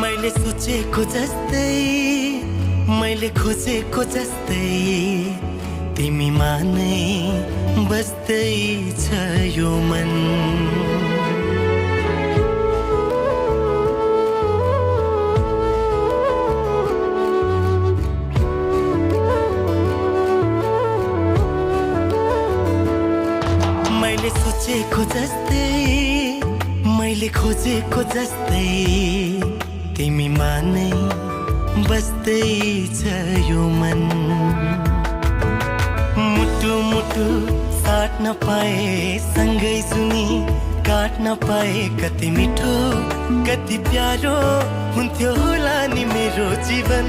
मैले सोचेको जस्तै मैले खोजेको जस्तै तिमीमा नै बस्दै छ यो मन। मैले सोचेको जस्तै मैले खोजेको जस्तै तिमीमा नै बस्दै छ यो मन। मुटु मुटु साट्न पाए सँगै सुनी काट्न पाए कति मिठो कति प्यारो हुन्थ्यो होला नि मेरो जीवन।